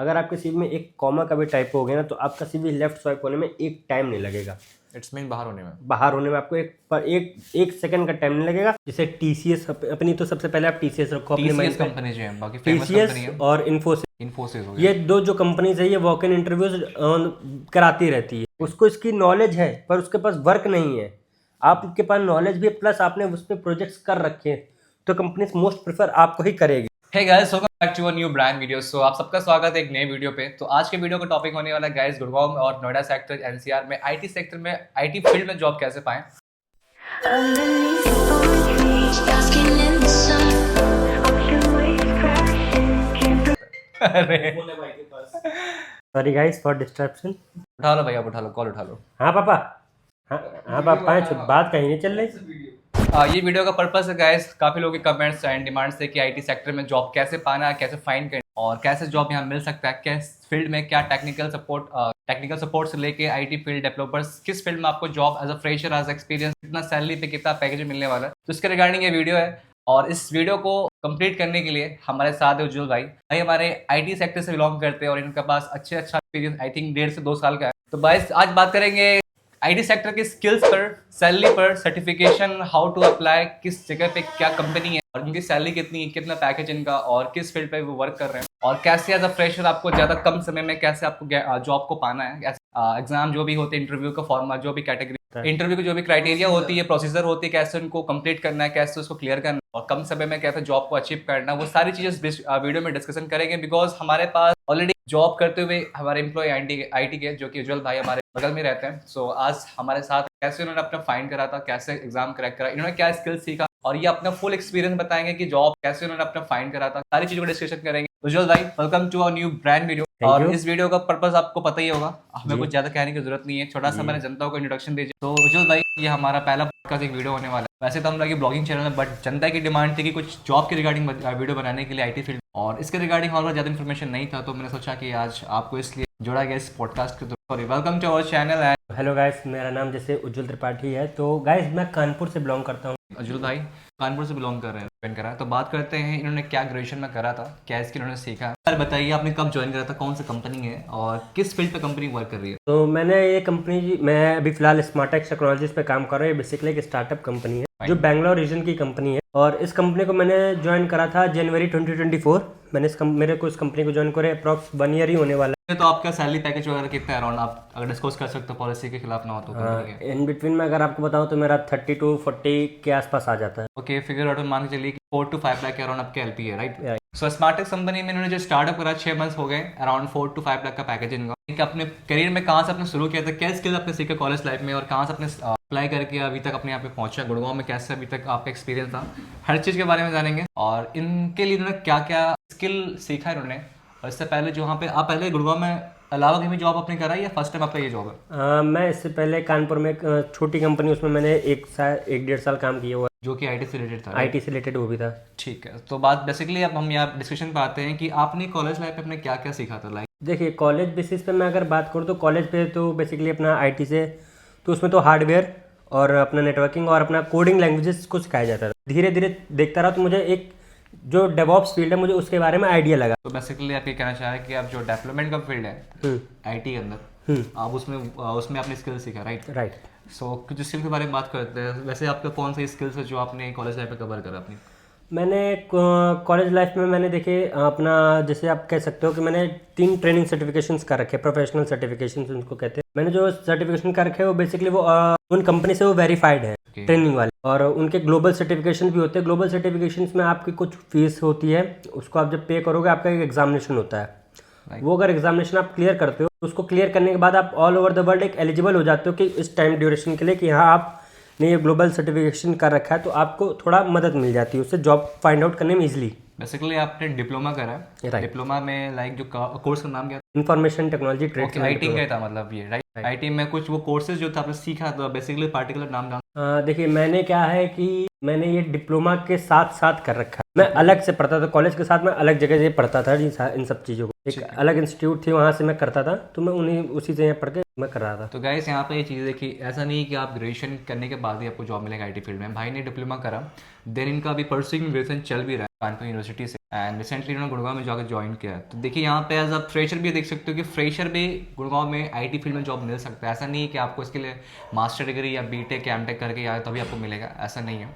अगर आपके सीवी में एक कॉमा का भी टाइप हो गया ना तो आपका सीवी लेफ्ट स्वाइप होने में एक टाइम नहीं लगेगा। इट्स मीन बाहर होने में आपको एक सेकंड का टाइम नहीं लगेगा। जैसे टीसीएस अपनी, तो सबसे पहले आप टीसीएस रखो अपने माइंड पे। कंपनी जो है बाकी फेमस कंपनी टीसीएस है, और इन्फोसिस, इन्फोसिस हो गया। ये दो जो कंपनीज है ये वॉक इन इंटरव्यूज कराती रहती है। उसको इसकी नॉलेज है पर उसके पास वर्क नहीं है। आपके पास नॉलेज भी है प्लस आपने उस पर प्रोजेक्ट्स कर रखे हैं तो कंपनीज मोस्ट प्रेफर आपको ही करेगी। Hey guys, welcome back to a new brand video. So आप सबका स्वागत है एक नए वीडियो पे। तो आज के वीडियो का टॉपिक होने वाला है गाइस, गुड़गांव और नोएडा सेक्टर एनसीआर में आईटी सेक्टर में आईटी फील्ड में जॉब कैसे पाएं। Sorry guys for disruption. उठा लो भैया, उठा लो, कॉल उठा लो। हाँ पापा, हाँ पापा, बात कहीं नहीं चल रही। ये वीडियो का पर्पस है गाइस, काफी लोगों के कमेंट्स एंड डिमांड्स है कि आईटी सेक्टर में जॉब कैसे पाना है, कैसे फाइंड करना और कैसे जॉब यहाँ मिल सकता है, किस फील्ड में क्या टेक्निकल सपोर्ट से लेके आईटी फील्ड डेवलपर्स, किस फील्ड में आपको job as a fresher, as experience, कितना सैलरी पे कितना पैकेज मिलने वाला है। तो इसके रिगार्डिंग ये वीडियो है। और इस वीडियो को कंप्लीट करने के लिए हमारे साथ है उज्जवल भाई हमारे आईटी सेक्टर से बिलोंग करते हैं और इनके पास अच्छा एक्सपीरियंस आई थिंक 1.5 से 2 साल का है। तो भाई आज बात करेंगे आईटी सेक्टर के स्किल्स पर, सैलरी पर, सर्टिफिकेशन, हाउ टू अप्लाई, किस जगह पे क्या कंपनी है और उनकी सैलरी कितनी है, कितना पैकेज इनका और किस फील्ड पे वो वर्क कर रहे हैं और कैसे एज अ फ्रेशर आपको ज्यादा कम समय में कैसे आपको जॉब को पाना है। एग्जाम जो भी होते हैं, इंटरव्यू का फॉर्मेट, जो भी कैटेगरी इंटरव्यू की जो भी क्राइटेरिया होती है, प्रोसीजर होती है, कैसे उनको कंप्लीट करना है, कैसे उसको क्लियर करना है और कम समय में कैसे जॉब को अचीव करना है, वो सारी चीजें वीडियो में डिस्कशन करेंगे। बिकॉज हमारे पास ऑलरेडी जॉब करते हुए हमारे एम्प्लॉय आईटी के जो कि उज्जवल भाई हमारे बगल में रहते हैं। सो आज हमारे साथ कैसे उन्होंने अपना फाइंड करा था, कैसे एग्जाम क्रैक करा, इन्होंने क्या स्किल सीखा और ये अपना फुल एक्सपीरियंस बताएंगे कि जॉब कैसे उन्होंने अपना फाइंड करा था, सारी चीजों को डिस्कशन करेंगे। उज्जवल भाई, welcome to our new brand video. और इस वीडियो का पर्पस आपको पता ही होगा, हमें कुछ ज्यादा कहने की जरूरत नहीं है, छोटा सा मैंने जनता को इंट्रोडक्शन दीजिए। तो उज्जवल भाई, ये हमारा पहला पॉडकास्ट एक वीडियो होने वाला है। वैसे तो हम लोग ब्लॉगिंग चैनल है, बट जनता की डिमांड थी कि कुछ जॉब के रिगार्डिंग वीडियो बनाने के लिए आईटी फील्ड, और इसके रिगार्डिंग हमारे ज्यादा इन्फॉर्मेशन नहीं था, तो मैंने सोचा कि आज आपको इसलिए जोड़ा गया इस पॉडकास्ट के through. Welcome to our channel. And hello guys, मेरा नाम जैसे उज्जवल त्रिपाठी है। तो गाइस मैं कानपुर से बिलोंग करता हूँ। उज्जवल भाई कानपुर से बिलोंग कर रहे हैं, ज्वाइन करा। तो बात करते हैं इन्होंने क्या ग्रेजुएशन में करा था, क्या इसकी इन्होंने सीखा। सर बताइए, आपने कब ज्वाइन करा था, कौन सी कंपनी है और किस फील्ड पे कंपनी वर्क कर रही है। तो मैंने ये कंपनी, मैं अभी फिलहाल स्मार्टेक्स टेक्नोलॉजीज पे काम कर रहा हूँ। ये बेसिकली एक स्टार्टअप कंपनी है जो बैंगलोर रीजन की कंपनी है और इस कंपनी को मैंने ज्वाइन करा था जनवरी 2024। मेरे को इस कंपनी को ज्वाइन करे अप्रॉक्स 1 ईयर ही होने वाला है। तो आपका सैलरी पैकेज वगैरह कितना है अराउंड, आप अगर डिस्कस कर सकते हो, पॉलिसी के खिलाफ ना हो तो। इन बिटवीन में अगर आपको बताऊं तो मेरा 30 to 40 के आसपास आ जाता है। ओके, फिगर आउट मान के चलिए 4 to 5 लाख के अराउंड आपके एलपी है, राइट। सो स्मार्टेक्स कंपनी में इन्होंने जो स्टार्टअप करा 6 मंथ्स हो गए, अराउंड 4 to 5 लाख का पैकेज इनका। अपने करियर में कहाँ से आपने शुरू किया था, क्या स्किल आपने सीखा कॉलेज लाइफ में और कहाँ से आपने अप्लाई करके अभी तक अपने यहाँ पे पहुंचा, गुड़गांव में कैसे अभी तक आपका एक्सपीरियंस था, हर चीज़ के बारे में जानेंगे। और इनके लिए इन्होंने क्या क्या स्किल सीखा इन्होंने। और इससे पहले जो वहाँ पे आप पहले गुड़गांव में अलावा कहीं भी जॉब आपने करा या फर्स्ट टाइम आपका ये जॉब है। मैं इससे पहले कानपुर में एक छोटी कंपनी, उसमें मैंने 1.5 साल काम किया हुआ, जो कि आईटी से रिलेटेड था। आईटी से रिलेटेड वो भी था। ठीक है, तो बात बेसिकली अब हम यहाँ डिस्कशन पे आते हैं कि आपने कॉलेज लाइफ में अपने क्या क्या सीखा था। लाइक देखिए, कॉलेज बेसिस पे मैं अगर बात करूँ तो कॉलेज पे तो बेसिकली अपना आईटी से, तो उसमें तो हार्डवेयर और अपना नेटवर्किंग और अपना कोडिंग लैंग्वेजेस को सिखाया जाता था। धीरे धीरे देखता रहा तो मुझे एक जो डेवऑप्स फील्ड है, मुझे उसके बारे में आइडिया लगा। तो बेसिकली आप ये कहना चाह रहे हैं कि आप जो डेवलपमेंट का फील्ड है आईटी के अंदर, आप उसमें आपने स्किल सीखा, राइट। सो कुछ स्किल के बारे में बात करते हैं। वैसे आपका कौन सा स्किल्स है जो आपने कॉलेज लाइफ में कवर करा अपनी। मैंने कॉलेज लाइफ में मैंने देखे अपना, जैसे आप कह सकते हो कि मैंने 3 ट्रेनिंग सर्टिफिकेशंस कर रखे, प्रोफेशनल सर्टिफिकेशंस उनको कहते हैं। मैंने जो सर्टिफिकेशन कर रखे हैं वो बेसिकली वो उन कंपनी से वो वेरीफाइड है, ट्रेनिंग वाले, और उनके ग्लोबल सर्टिफिकेशन भी होते हैं। ग्लोबल सर्टिफिकेशंस में आपकी कुछ फीस होती है, उसको आप जब पे करोगे आपका एक एग्जामिनेशन होता है। वो अगर एग्जामिनेशन आप क्लियर करते हो तो उसको क्लियर करने के बाद आप ऑल ओवर द वर्ल्ड एक एलिजिबल हो जाते हो कि इस टाइम ड्यूरेशन के लिए कि हाँ आपने ये ग्लोबल सर्टिफिकेशन कर रखा है, तो आपको थोड़ा मदद मिल जाती है उससे जॉब फाइंड आउट करने में इजीली। बेसिकली आपने डिप्लोमा करा है, डिप्लोमा में लाइक जो कोर्स का नाम क्या था। Information technology trade. आईटी का था मतलब ये, राइट। आईटी में कुछ वो कोर्सेज जो था आपने सीखा, तो बेसिकली पार्टिकुलर नाम देखिए, मैंने क्या है कि मैंने ये डिप्लोमा के साथ साथ कर रखा है। मैं अलग से पढ़ता था कॉलेज के साथ, मैं अलग जगह से पढ़ता था इन सब चीज़ों को। एक अलग इंस्टीट्यूट थी, वहाँ से मैं करता था, तो मैं उसी से पढ़ के मैं कर रहा था। तो गाइस, यहाँ पे ये चीज़ है कि ऐसा नहीं कि आप ग्रेजुएशन करने के बाद ही आपको जॉब मिलेगा आईटी फील्ड में। भाई ने डिप्लोमा करा, देन इनका अभी परसुइंग ग्रेजुएशन चल भी रहा है कानपुर यूनिवर्सिटी से, एंड रिसेंटली उन्होंने गुड़गांव में जाकर ज्वाइन किया। तो देखिए यहाँ पे एज आप फ्रेशर भी देख सकते हो कि फ्रेशर भी गुड़गांव में आईटी फील्ड में जॉब मिल सकता है। ऐसा नहीं है कि आपको इसके लिए मास्टर डिग्री या बीटेक या एमटेक करके आए तभी आपको मिलेगा, ऐसा नहीं है।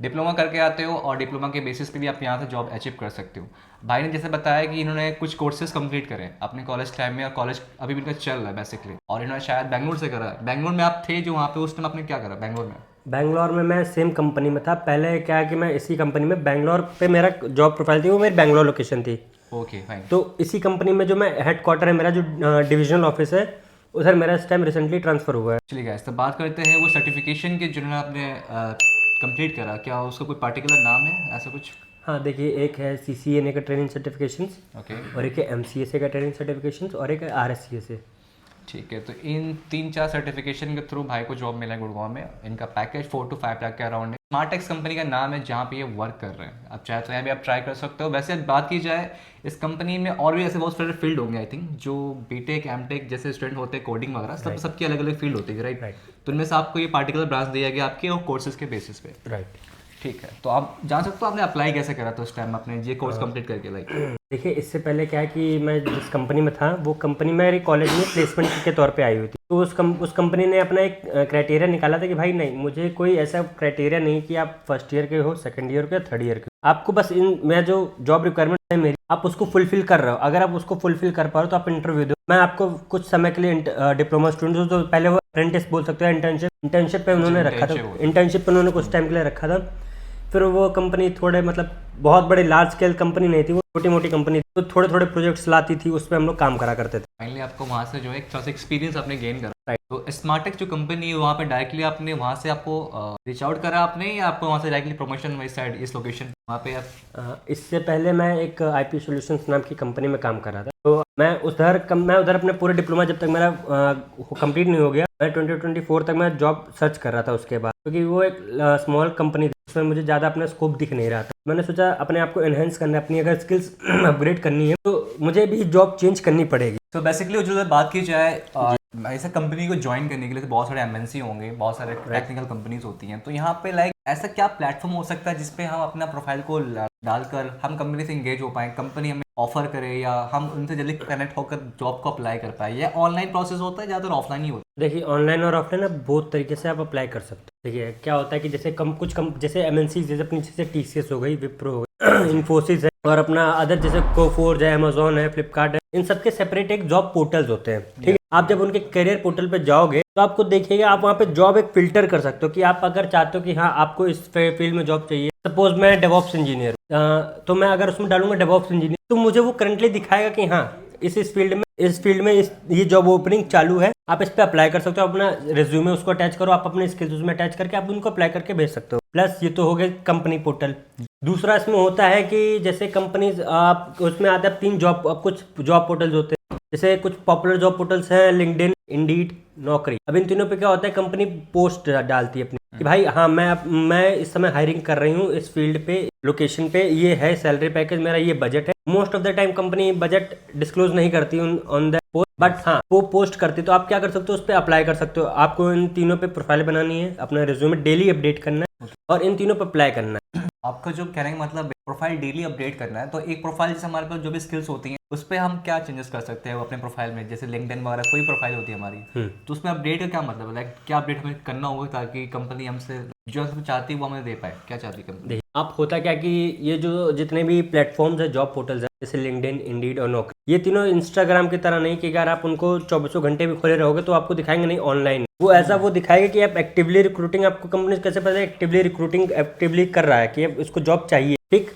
डिप्लोमा करके आते हो और डिप्लोमा के बेसिस पे भी आप यहाँ से जॉब अचीव कर सकते हो। भाई ने जैसे बताया कि इन्होंने कुछ कोर्सेज कंप्लीट करे अपने कॉलेज टाइम में, और कॉलेज अभी भी इनका चल रहा है बेसिकली, और इन्होंने शायद बैंगलोर से करा है। बैंगलोर में आप थे जो वहाँ पे, उस टाइम आपने क्या करा बैंगलोर में? बैंगलोर में मैं सेम कंपनी में था पहले। क्या है कि मैं इसी कंपनी में बैंगलोर पे मेरा जॉब प्रोफाइल थी, वो मेरी बैंगलोर लोकेशन थी। Okay fine. तो इसी कंपनी में जो मैं हेड क्वार्टर है मेरा, जो डिविजनल ऑफिस है, उधर मेरा इस टाइम रिसेंटली ट्रांसफर हुआ है। चलिए गाइस, तो बात करते हैं वो सर्टिफिकेशन के जिन्होंने आपने कंप्लीट करा, क्या उसका कोई पर्टिकुलर नाम है ऐसा कुछ? हाँ देखिए, एक है CCNA का ट्रेनिंग सर्टिफिकेशंस, ओके और एक है MCSA का ट्रेनिंग सर्टिफिकेशंस, और एक है RSCSA। ठीक है। तो इन 3-4 सर्टिफिकेशन के थ्रू भाई को जॉब मिला है गुड़गांव में। इनका पैकेज 4 to 5 लाख के अराउंड है। स्मार्टेक्स कंपनी का नाम है जहाँ पे ये वर्क कर रहे हैं। अब चाहे तो यहाँ भी आप ट्राई कर सकते हो। वैसे बात की जाए इस कंपनी में और भी ऐसे बहुत सारे फील्ड होंगे आई थिंक, जो बीटेक एमटेक जैसे स्टूडेंट होते हैं, कोडिंग वगैरह सबकी अलग अलग फील्ड होती है, राइट? तो इनमें से आपको ये पार्टिकुलर ब्रांच दिया गया आपके और कोर्सेज के बेसिस पे, राइट। ठीक है। तो आप जान सकते हो आपने अप्लाई कैसे करा था उस टाइम अपने ये कोर्स कंप्लीट करके? लाइक देखिए, इससे पहले क्या है कि मैं जिस कंपनी में था, वो कंपनी मेरे कॉलेज में प्लेसमेंट के तौर पे आई हुई थी। तो उस कंपनी ने अपना एक क्राइटेरिया निकाला था कि भाई नहीं, मुझे कोई ऐसा क्राइटेरिया नहीं कि आप फर्स्ट ईयर के हो, सेकंड ईयर के, थर्ड ईयर के, आपको बस मैं जो जॉब रिक्वायरमेंट है मेरी, आप उसको फुलफिल कर रहे हो। अगर आप उसको फुलफिल कर पा रहे हो तो आप इंटरव्यू दो। मैं आपको कुछ समय के लिए डिप्लोमा स्टूडेंट हूँ, तो पहले वो अप्रेंटिस बोल सकते हो, इंटर्नशिप पे उन्होंने रखा था। इंटर्नशिप पे उन्होंने कुछ टाइम के लिए रखा था। फिर वो कंपनी थोड़े मतलब बहुत बड़े लार्ज स्केल कंपनी नहीं थी, वो छोटी मोटी कंपनी थी, तो थोड़े थोड़े प्रोजेक्ट्स लाती थी, उस पर हम लोग काम करा करते थे। फाइनली आपको वहाँ से जो है एक एक्सपीरियंस आपने गेन करा। तो स्मार्टेक्स जो कंपनी है वहाँ पे डायरेक्टली आपने वहाँ से आपको रीच आउट करा आपने, या आपको वहाँ से डायरेक्टली प्रमोशन इस साइड इस लोकेशन वहाँ पे आप? इससे पहले मैं एक IP सॉल्यूशंस नाम की कंपनी में काम कर रहा था। तो मैं उधर अपने पूरे डिप्लोमा जब तक मेरा कंप्लीट नहीं हो गया, मैं 2024 तक मैं जॉब सर्च कर रहा था उसके बाद, क्योंकि वो एक स्मॉल कंपनी थी, उसमें मुझे ज़्यादा अपना स्कोप दिख नहीं रहा था। मैंने सोचा अपने आप को एनहेंस करना है, अपनी अगर स्किल्स अपग्रेड करनी है तो मुझे भी जॉब चेंज करनी पड़ेगी। तो बेसिकली जो बात की जाए ऐसा कंपनी को ज्वाइन करने के लिए तो बहुत सारे MNC होंगे, बहुत सारे टेक्निकल कंपनीज होती हैं। तो यहाँ पे लाइक ऐसा क्या प्लेटफॉर्म हो सकता है जिसपे हम अपना प्रोफाइल को डालकर हम कंपनी से इंगेज हो पाए, कंपनी हमें ऑफर करे, या हम उनसे जल्दी कनेक्ट होकर जॉब को अप्लाई कर पाए? या ऑनलाइन प्रोसेस होता है, ज़्यादातर ऑफलाइन ही होता है? देखिए, ऑनलाइन और ऑफलाइन आप बहुत तरीके से आप अप्लाई कर सकते हो। देखिए क्या होता है कि जैसे जैसे MNC, जैसे अपनी जैसे TCS हो गई, विप्रो हो गई, इन्फोसिस है, और अपना अदर जैसे कोफोर्ज है, अमेजोन है, फ्लिपकार्ट है, इन सबके सेपरेट एक जॉब पोर्टल्स होते हैं, ठीक है? आप जब उनके करियर पोर्टल पे जाओगे तो आपको देखिएगा, आप वहाँ पे जॉब एक फिल्टर कर सकते हो कि आप अगर चाहते हो कि हाँ आपको इस फील्ड में जॉब चाहिए। सपोज मैं डेवऑप्स इंजीनियर तो मैं अगर उसमें डालूंगा डेवऑप्स इंजीनियर, तो मुझे वो करंटली दिखाएगा कि हाँ इस फील्ड में ये जॉब ओपनिंग चालू है, आप इस पे अप्लाई कर सकते हो। अपना रिज्यूमे उसको अटैच करो, आप अपने स्किल्स उसमें अटैच करके आप उनको अप्लाई करके भेज सकते हो। प्लस ये तो हो गया कंपनी पोर्टल। दूसरा इसमें होता है कि जैसे कंपनीज आप उसमें आते हैं कुछ जॉब पोर्टल्स होते हैं, जैसे कुछ पॉपुलर जॉब पोर्टल्स हैं, लिंक्डइन, इंडीड, नौकरी। अब इन तीनों पे क्या होता है, कंपनी पोस्ट डालती है अपनी कि भाई हाँ मैं इस समय हायरिंग कर रही हूँ इस फील्ड पे, लोकेशन पे, ये है सैलरी पैकेज, मेरा ये बजट है। Most of the time company budget disclose नहीं करती ऑन द पोस्ट, बट हाँ वो पोस्ट करती। तो आप क्या कर सकते हो, उस पर अप्लाई कर सकते हो। आपको इन तीनों पे प्रोफाइल बनानी है, अपना रिज्यूमे डेली अपडेट करना है और इन तीनों पे अप्लाई करना है। आपका जो कहने का मतलब प्रोफाइल डेली अपडेट करना है। तो एक प्रोफाइल जैसे हमारे पास जो भी स्किल्स होती हैं उस पर हम क्या चेंजेस कर सकते हैं अपने प्रोफाइल में? जैसे लिंक्डइन वगैरह कोई प्रोफाइल होती है हमारी, तो उसमें अपडेट का क्या मतलब है? लाइक क्या अपडेट हमें करना होगा ताकि कंपनी हमसे जो हम चाहती है वो हमें दे पाए? क्या चाहती है कंपनी? आप होता क्या कि ये जो जितने भी प्लेटफॉर्म्स है, जॉब पोर्टल्स है, जैसे लिंक्डइन, इंडीड और नौकरी, ये तीनों इंस्टाग्राम की तरह नहीं कि अगर आप उनको 24 घंटे भी खोले रहोगे तो आपको दिखाएंगे नहीं ऑनलाइन। वो दिखाएगा कि आप एक्टिवली रिक्रूटिंग, आपको कंपनी कैसे पता है एक्टिवली रिक्रूटिंग एक्टिवली कर रहा है कि अब उसको जॉब चाहिए, ठीक?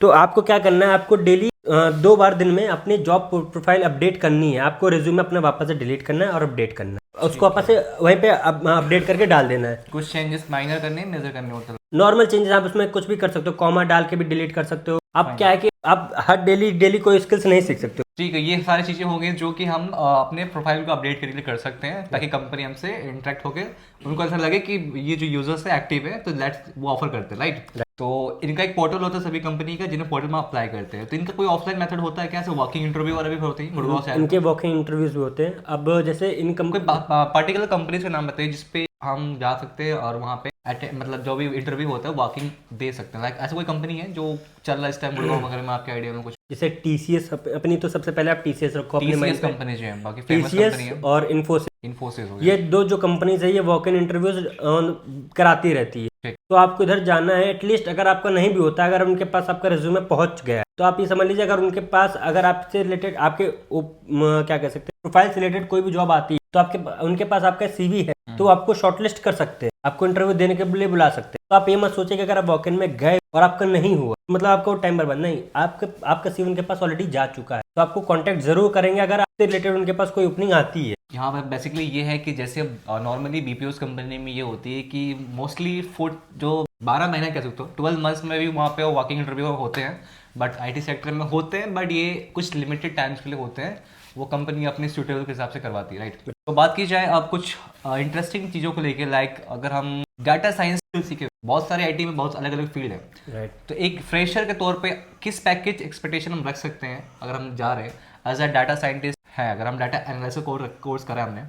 तो आपको क्या करना है, आपको डेली 2 बार दिन में अपनी जॉब प्रोफाइल अपडेट करनी है। आपको रिज्यूमे अपना वापस से डिलीट करना है और अपडेट करना है, उसको वापस से वहीं पे अपडेट करके डाल देना है। कुछ चेंजेस माइनर करने हैं, मेजर करने होते हैं? नॉर्मल चेंजेस आप उसमें कुछ भी कर सकते हो, कॉमा डाल के भी डिलीट कर सकते हो। आप क्या है कि आप हर डेली कोई स्किल्स नहीं सीख सकते हो। ठीक है, ये सारी चीज़ें हो गई जो कि हम अपने प्रोफाइल को अपडेट करने के लिए कर सकते हैं ताकि कंपनी हमसे इंटरेक्ट होकर उनको ऐसा लगे कि ये जो यूजर्स है एक्टिव है, तो लेट्स वो ऑफर करते हैं, राइट? तो इनका एक पोर्टल होता है सभी कंपनी का, जिन्हें पोर्टल में अप्लाई करते हैं। तो इनका कोई ऑफलाइन मेथड होता है क्या? वॉकिंग इंटरव्यू वाला भी होते हैं गुड़गांव से? इनके वॉकिंग इंटरव्यूज भी होते हैं। अब जैसे कोई पर्टिकुलर कंपनीज का नाम बताइए जिसपे हम जा सकते हैं और वहाँ पे मतलब जो भी इंटरव्यू होता है वॉकिंग दे सकते हैं, लाइक ऐसा कोई कंपनी है जो चल रहा है इस टाइम गुड़गांव वगैरह में, आपके आइडिया में कुछ? जैसे TCS अपनी, तो सबसे पहले आप TCS रखो अपने TCS माइंड पे। कंपनी जो है, बाकी फेमस कंपनी है TCS और इन्फोसिस, हो गया। ये दो जो कंपनीज है ये वॉक इन इंटरव्यूज कराती रहती है। ठीक। तो आपको इधर जाना है, एटलीस्ट अगर आपका नहीं भी होता, अगर उनके पास आपका रिज्यूमे पहुंच गया तो आप ये समझ लीजिए, अगर उनके पास अगर आपसे रिलेटेड आपके क्या कह सकते हैं प्रोफाइल से रिलेटेड कोई भी जॉब आती है तो उनके पास आपका CV है तो आपको शॉर्टलिस्ट कर सकते हैं, आपको इंटरव्यू देने के लिए बुला सकते हैं। तो आप ये मत सोचिए कि अगर आप वॉक इन में गए और आपका नहीं हुआ मतलब आपको टाइम बर्बाद नहीं, आपका CV उनके पास ऑलरेडी जा चुका है, तो आपको कांटेक्ट जरूर करेंगे अगर आपसे रिलेटेड उनके पास कोई ओपनिंग आती है। यहाँ पर बेसिकली ये है कि जैसे नॉर्मली BPOs कंपनी में ये होती है कि मोस्टली जो 12 महीने कह सकते हो 12 मंथ्स में भी वहाँ पे वॉकिंग इंटरव्यू होते हैं, बट IT सेक्टर में होते हैं, बट ये कुछ लिमिटेड टाइम्स के लिए होते हैं, वो कंपनी अपनी सूटेबल के हिसाब से करवाती है, राइट। तो बात की जाए अब कुछ इंटरेस्टिंग चीज़ों को लेके, लाइक अगर हम डाटा साइंस सीखे, बहुत सारे IT में बहुत अलग अलग फील्ड है, राइट। तो एक फ्रेशर के तौर पे किस पैकेज एक्सपेक्टेशन हम रख सकते हैं अगर हम जा रहे हैं एज अ डाटा साइंटिस्ट है, अगर हम डाटा एनालिसिस कोर्स करा हमने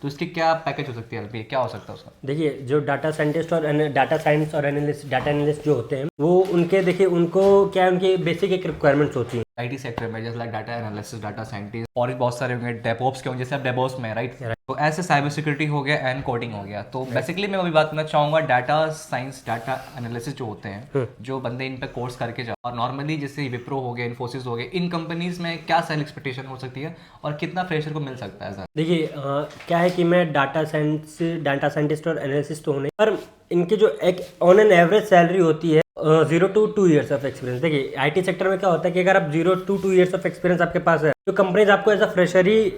तो उसकी क्या पैकेज हो सकती है, LPA क्या हो सकता है उसका? देखिए जो डाटा साइंटिस्ट और डाटा साइंस और डाटा एनालिस्ट जो होते हैं वो उनके देखिए उनको क्या है, उनकी बेसिक एक रिक्वायरमेंट्स होती हैं IT सेक्टर में, जैसे like data analysis, data scientist, और भी बहुत सारे होंगे, डेवऑप्स के होंगे, जैसे आप डेवऑप्स में, राइट। तो ऐसे साइबर सिक्योरिटी हो गया एंड कोडिंग हो गया। तो बेसिकली मैं अभी बात करना चाहूँगा डाटा साइंस, डाटा एनालिसिस जो होते हैं, जो बंदे इन पे कोर्स करके जाओ, और नॉर्मली जैसे विप्रो हो गया, इन्फोसिस हो गया, इन कंपनीज में क्या सैलरी एक्सपेक्टेशन हो सकती है और कितना फ्रेशर को मिल सकता है? देखिए क्या है कि मैं डाटा साइंटिस्ट और एनालिसिस्ट तो होने, पर इनकी जो एक ऑन एन एवरेज सैलरी होती है 0 to 2 years ऑफ एक्सपीरियंस। देखिए IT सेक्टर में क्या होता है कि अगर आप 0 to 2 years ऑफ एक्सपीरियंस आपके पास है तो कंपनीज आपको एज अ फ्रेशर ही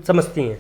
समझती हैं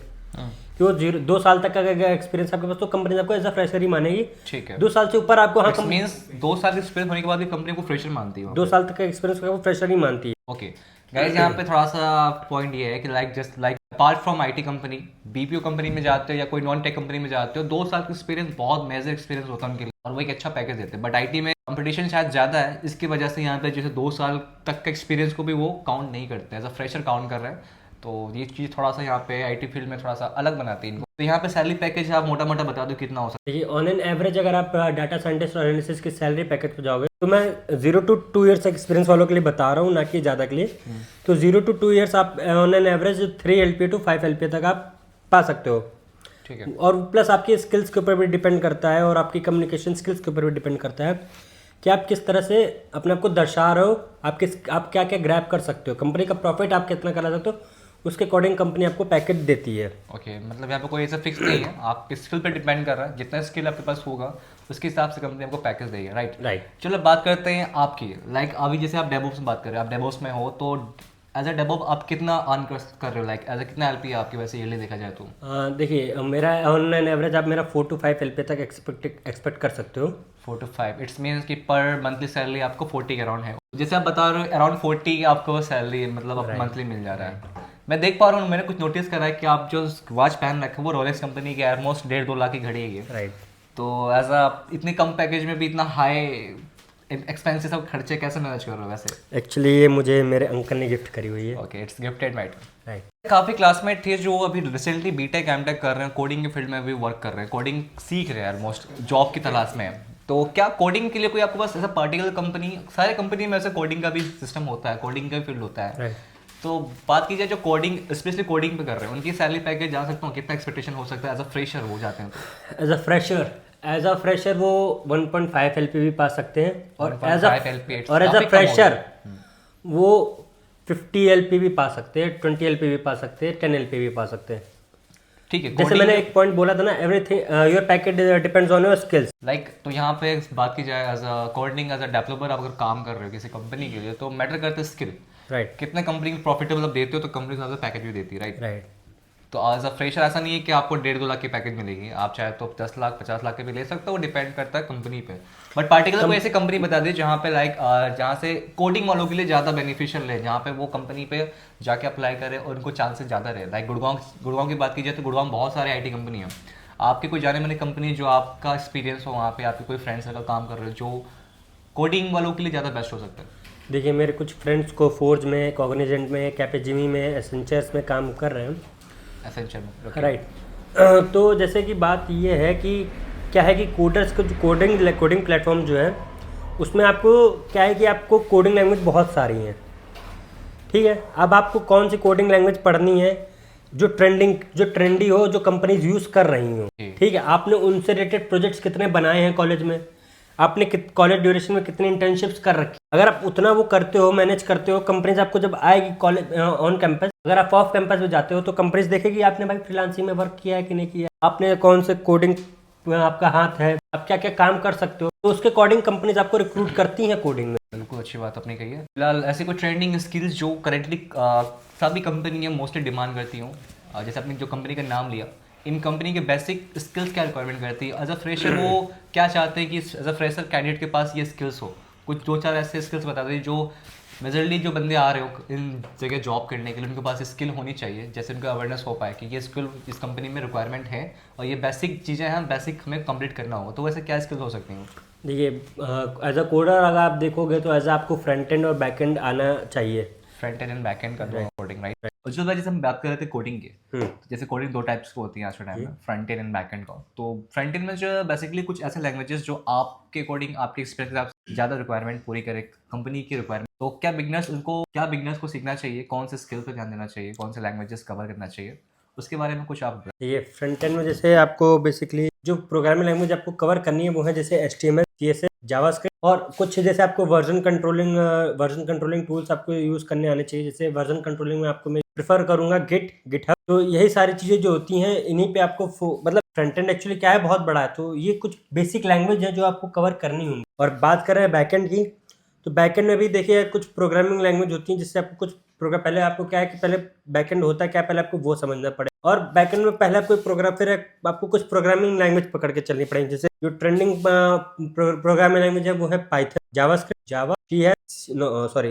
कि वो 2 साल तक का एक्सपीरियंस आपके पास, तो कंपनी आपको एज अ फ्रेशर ही मानेगी। ठीक है, 2 साल से ऊपर आपको, हाँ, मींस 2 साल का एक्सपीरियंस होने के बाद भी कंपनी को फ्रेशर मानती है, 2 साल तक का एक्सपीरियंस वो फ्रेशर ही मानती है। ओके गाइस, यहाँ पे थोड़ा सा पॉइंट ये है कि like apart from IT company, BPO company में जाते हो या कोई नॉन टेक कंपनी में जाते हो, 2 साल का एक्सपीरियंस बहुत मेजर एक्सपीरियंस होता है उनके लिए और वो एक अच्छा पैकेज देते हैं। बट IT में कंपटीशन शायद ज़्यादा है, इसकी वजह से यहाँ पे जैसे 2 साल तक का एक्सपीरियंस को भी वो काउंट नहीं करते, एज अ फ्रेशर काउंट कर रहे हैं। तो ये चीज़ थोड़ा सा यहाँ पे IT फील्ड में थोड़ा सा अलग बनाती है इनको। तो यहाँ पे सैलरी पैकेज आप मोटा मोटा बता दो कितना हो सकता है? देखिए ऑन एन एवरेज अगर आप डाटा साइंटिस्ट और एनालिसिस की सैलरी पैकेज पे जाओगे तो मैं 0 to 2 years एक्सपीरियंस वालों के लिए बता रहा हूँ, ना कि ज़्यादा के लिए। तो 0 to 2 years आप on an average 3 LPA to 5 LPA तक आप पा सकते हो। ठीक है, और प्लस आपकी स्किल्स के ऊपर भी डिपेंड करता है और आपकी कम्युनिकेशन स्किल्स के ऊपर भी डिपेंड करता है कि आप किस तरह से अपने आप को दर्शा रहे हो, आप क्या क्या ग्रैब कर सकते हो, कंपनी का प्रॉफिट आप कितना करा सकते हो, उसके अकॉर्डिंग कंपनी आपको पैकेज देती है। ओके, मतलब यहाँ पे कोई ऐसा फिक्स नहीं है, आप स्किल पे डिपेंड कर रहा है, जितना स्किल आपके पास होगा उसके हिसाब से कंपनी आपको पैकेज देगी, राइट। चलो बात करते हैं आपकी, लाइक अभी जैसे आप डेवऑप्स में बात कर रहे हो, आप डेवऑप्स में हो तो एज अ डेवऑप आप कितना अर्न कर रहे हो, लाइक एज अ कितना LPA आपकी वैसे ईयरली देखा जाए तो? देखिए मेरा ऑन एन एवरेज आप मेरा 4 to 5 LPA तक एक्सपेक्ट कर सकते हो। 4 to 5, इट्स मीन्स कि पर मंथली सैलरी आपको 40 के अराउंड है, जैसे आप बता रहे हो अराउंड 40 आपको सैलरी मतलब मंथली मिल जा रहा है। मैं देख पा रहा हूँ, मैंने कुछ नोटिस करा है कि आप जो वॉच पहन रखे वो रोलेक्स कंपनी की ऑलमोस्ट 1.5-2 लाख की घड़ी है, राइट। तो एज अ इतनी कम पैकेज में भी इतना हाई एक्सपेंसिव सब खर्चे कैसे मैनेज कर रहे हो वैसे? एक्चुअली ये मुझे मेरे अंकल ने गिफ्ट करी हुई है। Okay, it's gifted mat, right. काफ़ी क्लासमेट थे जो अभी रिसेंटली BTech MTech कर रहे हैं, कोडिंग के फील्ड में भी वर्क कर रहे हैं, कोडिंग सीख रहे हैं ऑलमोस्ट, जॉब की तलाश में है। तो क्या कोडिंग के लिए कोई आपके पास ऐसा पर्टिकुलर कंपनी, सारे कंपनी में ऐसे कोडिंग का भी सिस्टम होता है, कोडिंग का फील्ड होता है, राइट। तो बात की जाए जो कोडिंग स्पेशली कोडिंग पे कर रहे हैं उनकी सैलरी पैकेज जा सकता हूँ, कितना एक्सपेक्टेशन हो सकता है एज अ फ्रेशर हो जाते हैं तो? एज अ फ्रेशर वो 1.5 LPA भी पा सकते हैं और एज 1.5 LPA अ फ्रेशर वो 50 LPA भी पा सकते हैं, 20 LPA भी पा सकते हैं, 10 LPA भी पा सकते हैं। ठीक है, जैसे मैंने एक पॉइंट बोला था ना, everything your package depends on your skills. Like तो यहाँ पे बात की जाए as a coding as a developer आप अगर काम कर रहे हो किसी कंपनी के लिए तो मैटर करते हैं स्किल, राइट। कितने कंपनी प्रॉफिटेबल आप देते हो तो कंपनी ज़्यादा पैकेज भी देती है, राइट। राइट। तो एज अ फ्रेशर ऐसा नहीं है कि आपको 1.5-2 लाख की पैकेज मिलेगी, आप चाहे तो 10 लाख 50 लाख के भी ले सकते हो, वो डिपेंड करता है कंपनी पे। बट पार्टिकुलर कोई ऐसी कंपनी बता दी जहाँ पे लाइक जहाँ से कोडिंग वालों के लिए ज़्यादा बेनिफिशियल है, जहाँ पे वो कंपनी पे जाके अप्लाई करें और उनको चांसेस ज़्यादा रहे। लाइक गुड़गांव की बात की जाए तो गुड़गांव में बहुत सारे IT कंपनी है, आपके कोई जाने माने कंपनी जो आपका एक्सपीरियंस हो वहाँ पे, आपके कोई फ्रेंड्स सर्कल काम कर रहे हो जो कोडिंग वालों के लिए ज़्यादा बेस्ट हो सकता है? देखिए मेरे कुछ फ्रेंड्स को फोर्ज में, कॉग्निजेंट में, कैपेजिमी में, एसेंचर्स में काम कर रहे हैं, एसेंशियल में, राइट। तो जैसे कि बात ये है कि क्या है कि कोडर्स का जो कोडिंग प्लेटफॉर्म जो है उसमें आपको क्या है कि आपको कोडिंग लैंग्वेज बहुत सारी हैं, ठीक है। अब आपको कौन सी कोडिंग लैंग्वेज पढ़नी है जो ट्रेंडी हो, जो कंपनीज यूज़ कर रही हो, ठीक है। आपने उनसे रिलेटेड प्रोजेक्ट्स कितने बनाए हैं कॉलेज में, आपने कॉलेज ड्यूरेशन में कितनी इंटर्नशिप्स कर रखी, अगर आप उतना वो करते हो, मैनेज करते हो, कंपनीज आपको जब आएगी कॉलेज ऑन कैंपस, अगर आप ऑफ कैंपस में जाते हो तो कंपनीज देखेगी आपने भाई फ्रीलांसिंग में वर्क किया है कि नहीं किया, आपने कौन से कोडिंग आपका हाथ है, आप क्या क्या काम कर सकते हो, तो उसके अकॉर्डिंग कंपनीज आपको रिक्रूट करती हैं कोडिंग में। बिल्कुल अच्छी बात आपने कही है। फिलहाल ऐसी कोई ट्रेंडिंग स्किल्स जो करेंटली सभी कंपनियां मोस्टली डिमांड करती हूँ, जैसे आपने जो कंपनी का नाम लिया, इन कंपनी के बेसिक स्किल्स क्या रिक्वायरमेंट करती है, एज अ फ्रेशर वो क्या चाहते हैं कि एज अ फ्रेशर कैंडिडेट के पास ये स्किल्स हो, कुछ 2-4 ऐसे स्किल्स बता दें जो मेजरली जो बंदे आ रहे हो इन जगह जॉब करने के लिए उनके पास स्किल होनी चाहिए, जैसे उनका अवेयरनेस हो पाए कि ये स्किल इस कंपनी में रिक्वायरमेंट है और ये बेसिक चीज़ें हैं, बेसिक हमें कंप्लीट करना होगा, तो वैसे क्या स्किल्स हो सकती हैं? देखिए, एज अ कोडर अगर आप देखोगे तो एज आपको फ्रंट एंड और बैक एंड आना चाहिए। फ्रंट एंड बैक एंड का कोडिंग, राइट। और जो जैसे हम बात कर रहे थे कोडिंग के, तो जैसे कोडिंग 2 टाइप्स की होती है आज के टाइम में, फ्रंट एंड बैक एंड का। तो फ्रंट एंड में जो बेसिकली कुछ ऐसे लैंग्वेजेस जो आपके कोडिंग आपके एक्सपीरियंस के हिसाब से ज़्यादा रिक्वायरमेंट पूरी करे कंपनी की रिक्वायरमेंट, तो क्या बिगनर्स को सीखना चाहिए, कौन से स्किल पर ध्यान देना चाहिए, कौन से लैंग्वेजेस कवर करना चाहिए, उसके बारे में कुछ आप ये फ्रंट एंड में जैसे आपको बेसिकली जो प्रोग्रामिंग लैंग्वेज आपको कवर करनी है वो है जैसे HTML, CSS, जावास्क्रिप्ट, और कुछ जैसे आपको वर्जन कंट्रोलिंग टूल्स आपको यूज़ करने आने चाहिए। जैसे वर्जन कंट्रोलिंग में आपको मैं प्रेफर करूंगा गिटहब। तो यही सारी चीज़ें जो होती हैं इन्हीं पे आपको मतलब फ्रंट एंड एक्चुअली क्या है बहुत बड़ा है, तो ये कुछ बेसिक लैंग्वेज है जो आपको कवर करनी होंगी। और बात कर रहे हैं बैकएंड की, तो बैकएंड में भी देखिए कुछ प्रोग्रामिंग लैंग्वेज होती हैं जिससे आपको कुछ प्रोग्राम, पहले आपको क्या है कि पहले बैकएंड होता है क्या, पहले आपको वो समझना पड़ेगा। और बैकएंड में पहले आपको प्रोग्राम, फिर आपको कुछ प्रोग्रामिंग लैंग्वेज पकड़ के चलनी पड़ेगी। जैसे जो ट्रेंडिंग प्रोग्रामिंग लैंग्वेज है वो है पाइथन, जावास्क्रिप्ट, जावा,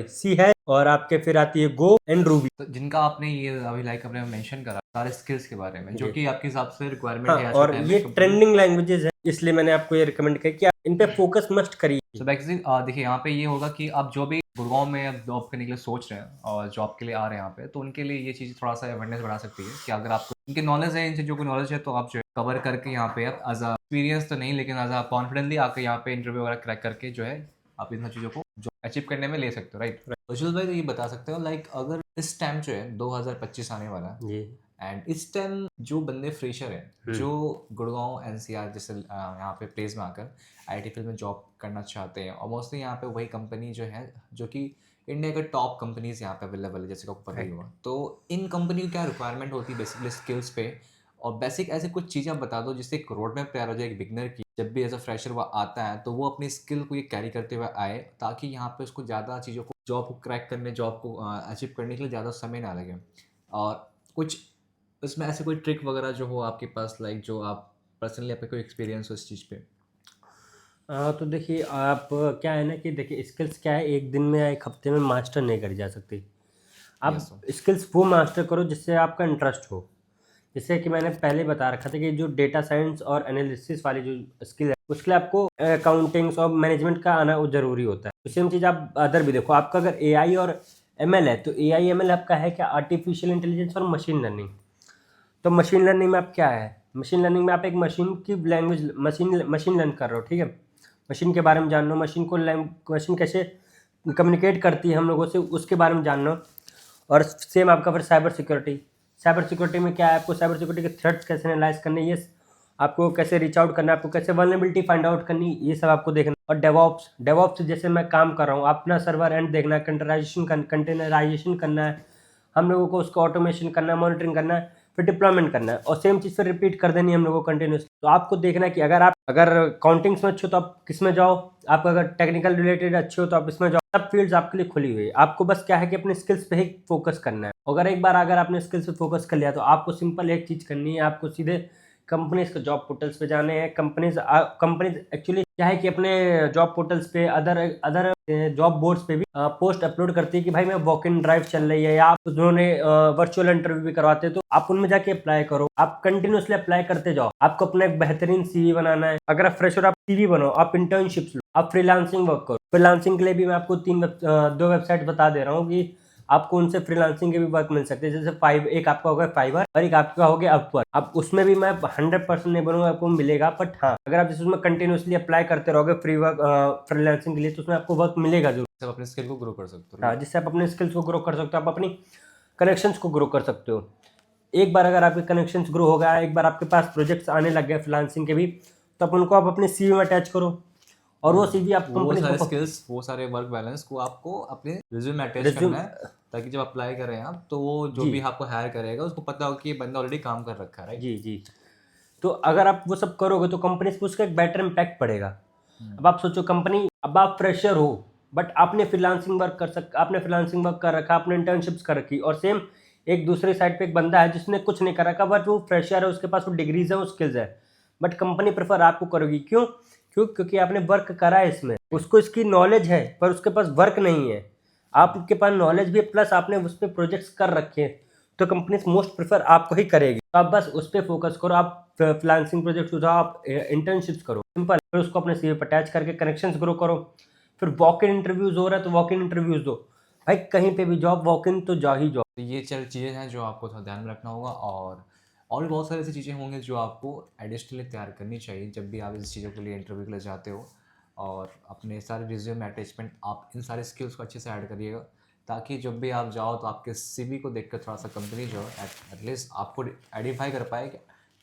सी है, और आपके फिर आती है गो एंड रूबी। तो जिनका आपने ये अभी लाइक आपने मेंशन करा सारे स्किल्स के बारे में जो कि आपके हिसाब से रिक्वायरमेंट है आज के और टाइम ये में ट्रेंडिंग लैंग्वेजेस है, इसलिए मैंने आपको ये रिकमेंड किया कि आप इन पे फोकस मस्ट करिए। तो बेसिकली देखिए यहाँ पे ये होगा कि आप जो भी गुड़गांव में जॉब करने के लिए सोच रहे हैं और जॉब के लिए आ रहे हैं यहाँ पे, तो उनके लिए ये चीज़ थोड़ा सा अवेयरनेस बढ़ा सकती है कि अगर आपको इनकी नॉलेज है, इन चीज़ों की नॉलेज है, तो आप जो है कवर करके यहाँ पे आप एज अ एक्सपीरियंस तो नहीं लेकिन एज अ कॉन्फिडेंटली आकर यहाँ पे इंटरव्यू वगैरह क्रैक करके जो है आप इन सब चीज़ों को जो अचीव करने में ले सकते हो, राइट। उज्जवल भाई, तो ये बता सकते हो लाइक अगर इस टाइम जो है 2025 आने वाला है जी, एंड इस टाइम जो बंदे फ्रेशर हैं जो गुड़गांव NCR जैसे यहाँ पे प्लेस में आकर IT फील्ड में जॉब करना चाहते हैं, और मोस्टली यहाँ पे वही कंपनी जो है जो कि इंडिया के टॉप कंपनीज यहाँ पे अवेलेबल है, जैसे कि आपको पता ही होगा, तो इन कंपनी की क्या रिक्वायरमेंट होती है बेसिकली स्किल्स पे, और बेसिक ऐसे कुछ चीज़ें आप बता दो जिससे एक रोड मैप तैयार हो जाए एक बिगनर की, जब भी एज अ फ्रेशर वो आता है तो वो अपनी स्किल को ये कैरी करते हुए आए, ताकि यहाँ पे उसको ज़्यादा चीज़ों को जॉब को क्रैक करने, जॉब को अचीव करने के लिए ज़्यादा समय ना लगे। और कुछ उसमें ऐसे कोई ट्रिक वगैरह जो हो आपके पास, लाइक जो आप पर्सनली आपका कोई एक्सपीरियंस हो इस चीज़ पे? तो देखिए आप क्या है ना कि देखिए स्किल्स क्या है, एक दिन में या एक हफ्ते में मास्टर नहीं करी जा सकती। आप Yes, sir. स्किल्स वो मास्टर करो जिससे आपका इंटरेस्ट हो। जैसे कि मैंने पहले बता रखा था कि जो डेटा साइंस और एनालिसिस वाली जो स्किल है उसके लिए आपको अकाउंटिंग्स और मैनेजमेंट का आना वो ज़रूरी होता है। सेम चीज़ आप अदर भी देखो, आपका अगर AI और ML है तो AI ML आपका है क्या, आर्टिफिशियल इंटेलिजेंस और मशीन लर्निंग। तो मशीन लर्निंग में आप क्या है, मशीन लर्निंग में आप एक मशीन की लैंग्वेज मशीन लर्न कर रहे हो, ठीक है। मशीन के बारे में जानना, मशीन कैसे कम्युनिकेट करती है हम लोगों से उसके बारे में जानना। और सेम आपका फिर साइबर सिक्योरिटी में क्या है, आपको साइबर सिक्योरिटी के थ्रेट्स कैसे एनालाइज करने, ये आपको कैसे रीच आउट करना है, आपको कैसे वल्नरेबिलिटी फाइंड आउट करनी, ये सब आपको देखना। और डेवॉप्स जैसे मैं काम कर रहा हूँ, अपना सर्वर एंड देखना है, कंटेनराइजेशन करना है, हम लोगों को उसको ऑटोमेशन करना है, मॉनिटरिंग करना है, फिर डिप्लॉयमेंट करना है, और सेम चीज़ फिर रिपीट कर देनी है हम लोगों को कंटिन्यूस। तो आपको देखना है कि अगर काउंटिंग्स में अच्छे हो तो आप किस में जाओ, आप अगर टेक्निकल रिलेटेड अच्छे हो तो आप इसमें जाओ, सब फील्ड्स आपके लिए खुली हुई है। आपको बस क्या है कि अपने स्किल्स पे ही फोकस करना है। अगर आपने स्किल्स पे फोकस कर लिया तो आपको सिंपल एक चीज़ करनी है, आपको सीधे कंपनीज के जॉब पोर्टल्स पे जाने हैं। कंपनीज एक्चुअली क्या है कि अपने जॉब पोर्टल्स पे अदर जॉब बोर्ड्स पे भी पोस्ट अपलोड करती है कि भाई मैं वॉक इन ड्राइव चल रही है, या आप उन्होंने वर्चुअल इंटरव्यू भी करवाते हैं, तो आप उनमें जाके अप्लाई करो। आप कंटिन्यूसली अप्लाई करते जाओ। आपको अपना एक बेहतरीन CV बनाना है। अगर आप फ्रेशर, आप CV बनाओ, आप इंटर्नशिप्स लो, आप फ्रीलांसिंग वर्क करो। फ्रीलांसिंग के लिए भी मैं आपको 2 वेबसाइट बता दे रहा हूँ कि आपको उनसे फ्रीलांसिंग के भी वर्क मिल सकते हैं। जैसे एक आपका होगा फाइवर और एक आपका हो गया अपवर्क। अब उसमें भी मैं 100% नहीं बोलूँगा आपको मिलेगा, बट हाँ अगर आप जैसे उसमें कंटिन्यूसली अप्लाई करते रहोगे फ्रीलांसिंग के लिए तो उसमें आपको वर्क मिलेगा जरूर। सब अपने स्किल को ग्रो कर सकते हो। हाँ, जिससे आप अपने स्किल्स को ग्रो कर सकते हो, आप अपनी कनेक्शंस को ग्रो कर सकते हो। एक बार अगर आपके कनेक्शंस ग्रो हो गया, एक बार आपके पास प्रोजेक्ट्स आने लग गए फ्रीलांसिंग के भी, तो आप अपने सीवी में अटैच करो और वो सीवी आप वो कंपनी सारे को स्किल्स, वो सारे वर्क बैलेंस को आपको अपने रिज्यूम में अटैच रिज्यूम। करना है, ताकि जब अप्लाई करें आप तो वो जो जी भी आपको हायर करेगा उसको पता हो कि ये बंदा ऑलरेडी काम कर रखा है, राइट। जी जी। तो अगर आप वो सब करोगे तो कंपनी पे उसका एक बेटर इम्पैक्ट पड़ेगा। अब आप सोचो कंपनी, अब आप फ्रेशर हो बट आपने फ्रीलांसिंग वर्क कर रखा, आपने इंटर्नशिप्स कर रखी, और सेम एक दूसरे साइड पे एक बंदा है जिसने कुछ नहीं कर रखा बट वो फ्रेशर है, उसके पास वो डिग्रीज है, वो स्किल्स है, बट कंपनी प्रेफर आपको करेगी। क्योंकि आपने वर्क करा है इसमें, उसको इसकी नॉलेज है पर उसके पास वर्क नहीं है। आपके पास नॉलेज भी है प्लस आपने उस पर प्रोजेक्ट्स कर रखे हैं, तो कंपनी मोस्ट प्रेफर आपको ही करेगी। तो आप बस उस पर फोकस करो, आप फ्रीलांसिंग प्रोजेक्ट उठाओ, आप इंटर्नशिप्स करो, सिंपल। फिर उसको अपने सीवी पर अटैच करके कनेक्शंस ग्रो करो। फिर वॉक इन इंटरव्यूज हो रहा है तो वॉक इन इंटरव्यूज दो भाई, कहीं पे भी जॉब वॉक इन तो जा ही जॉब। तो ये चीज़ें हैं जो आपको थोड़ा ध्यान में रखना होगा, और भी बहुत सारी ऐसी चीज़ें होंगी जो आपको एडिशनली तैयार करनी चाहिए जब भी आप इस चीज़ों के लिए इंटरव्यू के लिए जाते हो। और अपने सारे रिज्यूम में अटैचमेंट आप इन सारे स्किल्स को अच्छे से ऐड करिएगा, ताकि जब भी आप जाओ तो आपके सीवी को देखकर थोड़ा सा कंपनी जो है एटलीस्ट आपको आइडेंटिफाई कर पाए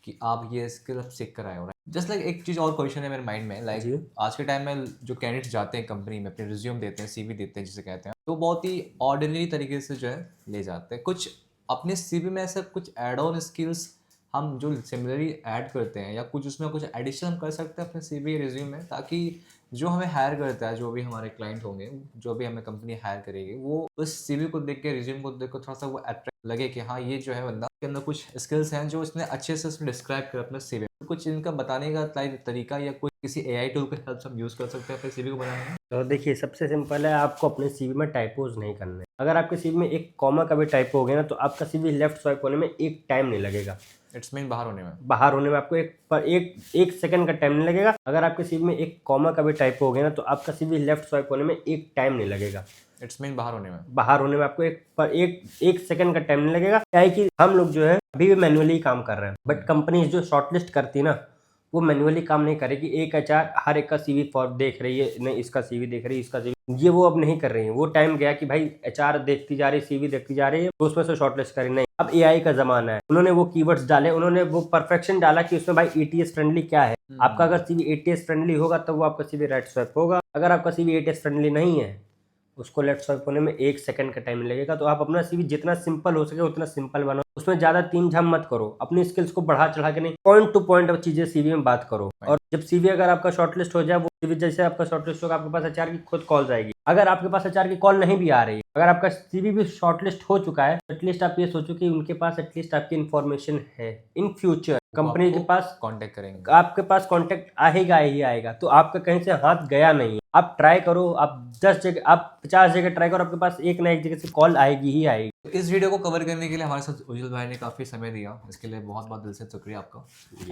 कि आप ये स्किल अब सीख कर आए हो। जस्ट लाइक एक चीज़ और क्वेश्चन है मेरे माइंड में, लाइक जी आज के टाइम में जो कैंडिडेट्स जाते हैं कंपनी में, अपने रिज्यूम देते हैं, सीवी देते हैं जिसे कहते हैं, तो बहुत ही ऑर्डिनरी तरीके से जो है ले जाते हैं। कुछ अपने सीवी में ऐसा कुछ एड ऑन स्किल्स हम जो सिमिलरली ऐड करते हैं, या कुछ उसमें कुछ एडिशन हम कर सकते हैं अपने सीवी रिज्यूम में, ताकि जो हमें हायर करता है, जो भी हमारे क्लाइंट होंगे, जो भी हमें कंपनी हायर करेगी, वो उस सीवी को देख के, रिज्यूम को देख कर थोड़ा सा वो अट्रैक्ट लगे कि हाँ ये जो है बंदा के अंदर कुछ स्किल्स हैं जो इसने अच्छे से उसमें डिस्क्राइब कर अपने सीवी। कुछ इनका बताने का तरीका या कुछ किसी एआई टूल की हेल्प से हम यूज़ कर सकते हैं अपने सीवी को बनाने में। तो देखिए, सबसे सिंपल है, आपको अपने सीवी में टाइपोज नहीं करने। अगर आपके सीवी में एक कॉमा का भी टाइपो हो गया ना तो आपका सीवी लेफ्ट स्वाइप होने में एक टाइम नहीं लगेगा। इट्स मीन बाहर होने में आपको एक सेकंड का टाइम नहीं लगेगा। अगर आपके सीवी में एक कॉमा का भी टाइपो हो गया ना तो आपका सीवी लेफ्ट स्वाइप होने में एक टाइम नहीं लगेगा। इट्स मीन बाहर होने में आपको एक सेकंड का टाइम नहीं लगेगा। क्या है कि हम लोग जो है अभी भी मैन्युअली काम कर रहे हैं, बट कंपनी जो शॉर्टलिस्ट करती है ना वो मैन्युअली काम नहीं करेगी। एक एचआर हर एक का सीवी फॉर देख रही है, नहीं इसका सीवी देख रही है, इसका सीवी, ये वो अब नहीं कर रही है। वो टाइम गया कि भाई एचआर देखती जा रही है, सीवी देखती जा रही है, तो उसमें से शॉर्टलिस्ट करी नहीं। अब एआई का जमाना है, उन्होंने वो कीवर्ड्स डाले, उन्होंने वो परफेक्शन डाला कि उसमें भाई एटीएस फ्रेंडली क्या है। आपका अगर सीवी एटीएस फ्रेंडली होगा तो वो आपका सीवी राइट स्वाइप होगा। अगर आपका सीवी एटीएस फ्रेंडली नहीं है, उसको लेफ्ट स्वाइप होने में एक सेकंड का टाइम लगेगा। तो आप अपना सीवी जितना सिंपल हो सके उतना सिंपल बनाओ, उसमें ज्यादा तीन झाम मत करो, अपनी स्किल्स को बढ़ा चढ़ा के नहीं, पॉइंट टू पॉइंट अब चीजें सीवी में बात करो। और जब सीवी अगर आपका शॉर्टलिस्ट हो जाए, वो सीवी जैसे आपका शॉर्टलिस्ट होगा, आपके पास एचआर की खुद कॉल आएगी। अगर आपके पास एचआर की कॉल नहीं भी आ रही, अगर आपका सीवी भी शॉर्टलिस्ट हो चुका है, एटलीस्ट आप ये सोचो कि उनके पास एटलीस्ट आपकी इन्फॉर्मेशन है। इन फ्यूचर कंपनी के पास कांटेक्ट करेंगे, आपके पास कांटेक्ट आएगा ही आएगा, तो आपका कहीं से हाथ गया नहीं है। आप ट्राई करो, आप 10 जगह, आप 50 जगह ट्राई करो, आपके पास एक ना एक जगह से कॉल आएगी ही आएगी। तो इस वीडियो को कवर करने के लिए हमारे साथ उज्जवल भाई ने काफ़ी समय दिया, इसके लिए बहुत बहुत दिल से शुक्रिया आपका।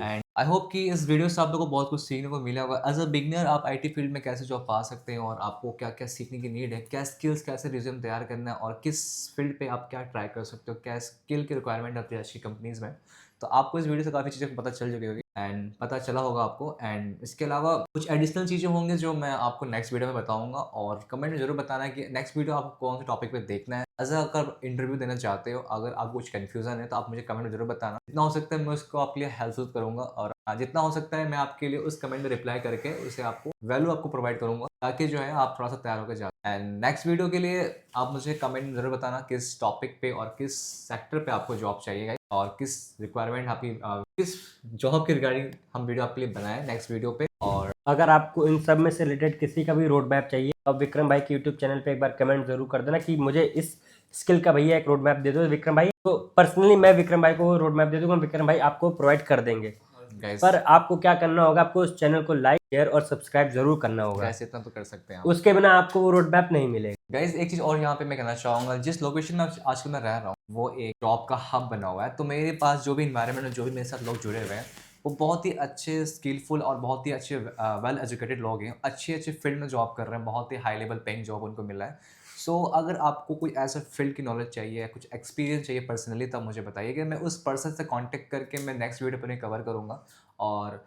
एंड आई होप कि इस वीडियो से आप लोगों को बहुत कुछ सीखने को मिला होगा। एज अ बिगनर आप आईटी फील्ड में कैसे जॉब पा सकते हैं, और आपको क्या क्या सीखने की नीड है, क्या स्किल्स, कैसे रिज्यूम तैयार करना है, और किस फील्ड पे आप क्या ट्राई कर सकते हो, क्या स्किल की रिक्वायरमेंट आती है अच्छी कंपनीज में। तो आपको इस वीडियो से काफ़ी चीज़ें पता चल चुकी होगी एंड पता चला होगा आपको। एंड इसके अलावा कुछ एडिशनल चीज़ें होंगी जो मैं आपको नेक्स्ट वीडियो में बताऊंगा, और कमेंट में जरूर बताना है कि नेक्स्ट वीडियो आपको कौन से टॉपिक पे देखना है। अगर इंटरव्यू देना चाहते हो, अगर आपको कुछ कन्फ्यूजन है तो आप मुझे कमेंट में जरूर बताना। जितना हो सकता है मैं उसको आपके लिए हेल्पफुल करूंगा, और जितना हो सकता है मैं आपके लिए उस कमेंट में रिप्लाई करके उसे आपको वैल्यू आपको प्रोवाइड करूंगा, ताकि जो है आप थोड़ा सा तैयार होकर जाए। एंड नेक्स्ट वीडियो के लिए आप मुझे कमेंट में जरूर बताना किस टॉपिक पे और किस सेक्टर पे आपको जॉब चाहिए, और किस रिक्वायरमेंट आपकी किस जॉब के रिगार्डिंग हम वीडियो आपके लिए बनाए नेक्स्ट वीडियो पे। और अगर आपको इन सब में से रिलेटेड किसी का भी रोड मैप चाहिए तो आप विक्रम भाई के यूट्यूब चैनल पे एक बार कमेंट जरूर कर देना कि मुझे इस स्किल का भैया एक रोड मैप दे दो विक्रम भाई। तो पर्सनली मैं विक्रम भाई को रोड मैप दे दूंगा, विक्रम भाई आपको प्रोवाइड कर देंगे। पर आपको क्या करना होगा, आपको उस चैनल को लाइक, शेयर और सब्सक्राइब जरूर करना होगा। गाइस इतना तो कर सकते हैं आप। उसके बिना आपको वो रोड मैप नहीं मिलेगा। गाइस एक चीज़ और यहाँ पे मैं कहना चाहूँगा, जिस लोकेशन में आजकल मैं रह रहा हूँ वो एक जॉब का हब बना हुआ है। तो मेरे पास जो भी इन्वायरमेंट में जो भी मेरे साथ लोग जुड़े हुए हैं वो बहुत ही अच्छे, स्किलफुल और बहुत ही अच्छे वेल एजुकेटेड लोग हैं, अच्छे अच्छे फील्ड में जॉब कर रहे हैं, बहुत ही हाई लेवल पेइंग जॉब उनको मिला है। सो अगर आपको कोई ऐसा फील्ड की नॉलेज चाहिए, कुछ एक्सपीरियंस चाहिए पर्सनली, तब मुझे बताइए कि मैं उस पर्सन से कांटेक्ट करके मैं नेक्स्ट वीडियो पर उन्हें कवर करूँगा। और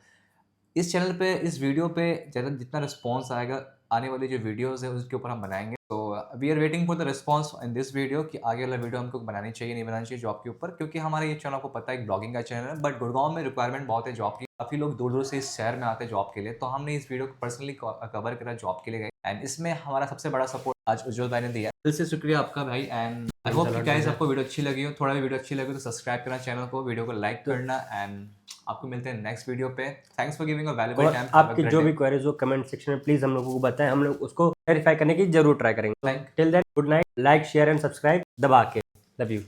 इस चैनल पे, इस वीडियो पे ज़्यादा जितना रिस्पॉन्स आएगा, आने वाली जो वीडियोज़ है उसके ऊपर हम बनाएंगे। तो we are waiting for the response in this video कि आगे वाला वीडियो हमको बनानी चाहिए नहीं बनानी चाहिए जॉब के ऊपर, क्योंकि हमारा ये चैनल आपको पता है एक ब्लॉगिंग का चैनल है, बट गुड़गांव में रिक्वायरमेंट बहुत है जॉब की। काफ़ी लोग दूर दूर से इस शहर में आते हैं जॉब के लिए, तो हमने इस वीडियो को पर्सनली कवर करा जॉब के लिए गए, एंड इसमें हमारा सबसे बड़ा सपोर्ट आज उज्जवल भाई ने दिया। दिल से शुक्रिया आपका भाई, एंड आई होप कि गाइस आपको वीडियो अच्छी लगी हो। थोड़ा भी वीडियो अच्छी लगी तो सब्सक्राइब करना चैनल को, वीडियो को लाइक करना, एंड आपको मिलते हैं नेक्स्ट वीडियो पे। Thanks for giving a valuable और टाइम। आपकी जो भी क्वेरीज हो कमेंट सेक्शन में प्लीज हम लोगों को बताएं, हम लोग उसको वेरीफाई करने की जरूर ट्राई करेंगे। Till then good night, like share and subscribe दबा के। Love you.